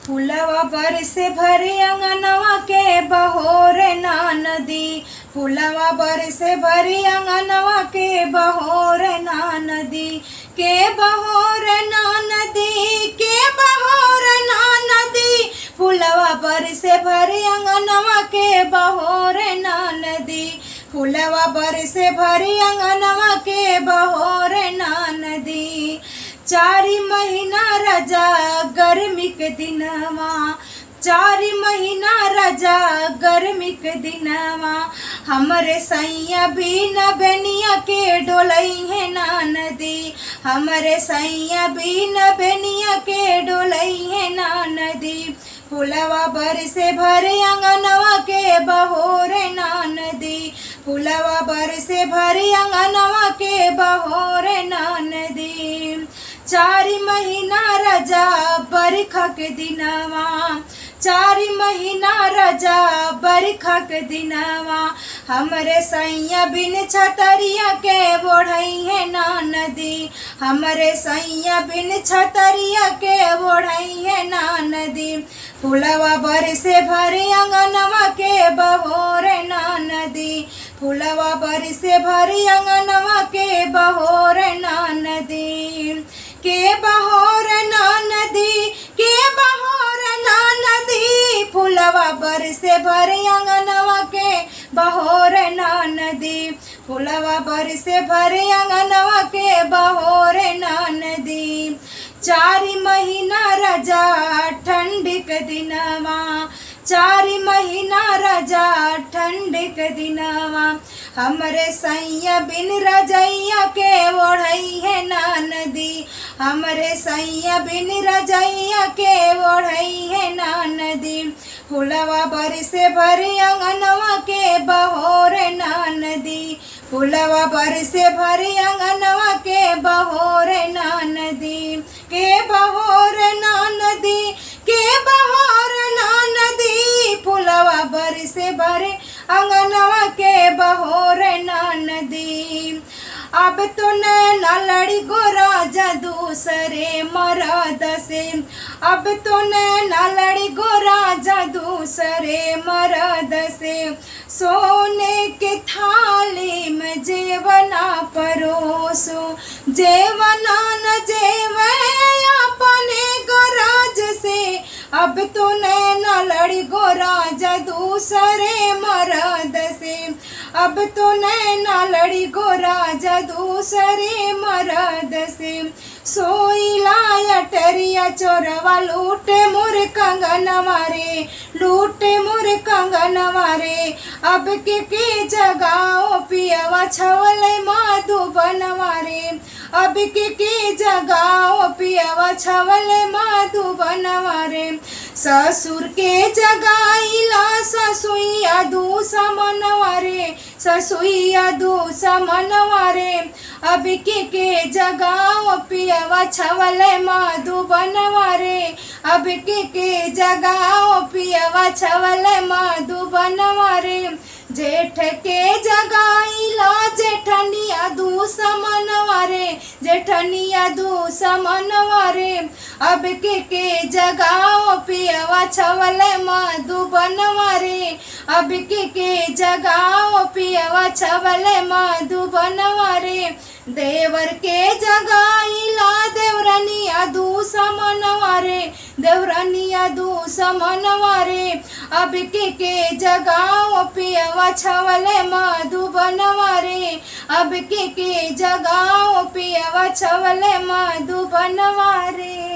फुलवा बरसे भरे अंगनवा के बहोर ना नदी। फुलवा बरसे भरे अंगनवा के बहोर ना नदी। के बहोर ना नदी, के बहोर ना नदी। फुलवा बरसे भरे अंगनवा के बहोर ना नदी। फुलवा बरसे भरे अंगनवा के बहोर ना नदी। 4 महीना रजा गर्मी के दिनवा, 4 महीना रजा गर्मी के दिनवा। हमरे सैया बिन बेनिया के डोलई है ना नदी। हमरे सैया बिन बेनिया के डोलई है ना नदी। फुलवा बरसे भरे अंगनवा के बहोर ना नदी। फुलवा बरसे भरे अंगनवा के बहोर ना नदी। 4 महीना रजा बरखा के दिनवा, 4 महीना रजा बरखा के दिनवा। हमरे सैया बिन छतरिया के बोढ़ई है ना नदी। हमरे सैया बिन छतरिया के बोढ़ई है ना नदी। फुलवा बरसे भरे अंगनवा के बहोर ना नदी। फुलवा बरसे भरे अंगनवा के बहोर ना नदी। के बहोर ना नदी, के बहोर ना नदी। फुलवा बरसे भरे अंगनवा के बहोर ना नदी। फुलवा बरसे भरे अंगनवा के बहोर ना नदी। 4 महीना रजा ठंडी के दिनवा, 4 महीना रजा ठंडी के दिनवा। हमरे सैया बिन रजैया के ओढ़ई है ना नदी। हमरे सैया बिन रजैया के ओढ़ई है ना नदी। फुलवा बरसे भरे अंगनवा के बहोर ना नदी। फुलवा बरसे भरे अंगनवा के बहोर ना नदी। के बहोर ना नदी, के बहोर ना नदी। फुलवा बरसे भरे अंगनवा के बहोर ना नदी। अब तो नैना लड़ी गोरा जा दूसरे मरद से। अब तो नैना लड़ी गोरा जा दूसरे मरद से। सोने के थाली में जेवना परोसो, जेवना न जेवे अपने गरज से। अब तो नैना लड़ी गोरा जा दूसरे मरद से। अब तो नैना लड़ी गोरा जा दूसरे मरद से। सोईला अटरिया चोरवा लूटे मोर कंगनवा रे, लूटे मोर कंगनवा रे। अब के जगाओ पियवा छवले मधुबनवा रे। अब के जगाओ पियवा छवले मधुबनवा रे। ससुर के जगाइला ससुइया दुश्मनवा रे, ससुइया दुश्मनवा रे। अब के जगाओ पियवा छवले मधुबनवा रे। अब के जगाओ पियवा छवले मधुबनवा रे। जेठ के जगाइला जेठनिया दुश्मनवा रे, जेठनिया दुश्मनवा रे। अब के जगाओ पियवा छवले मधुबनवा रे। अब के जगाओ पियवा छवले मधुबनवा रे। देवर के जगाइला देवरनिया दुश्मनवा रे, देवरनिया दुश्मनवा रे। अब के जगाओ पियवा छवले मधुबनवा रे। अब के जगाओ पियवा छवले मधुबनवा रे।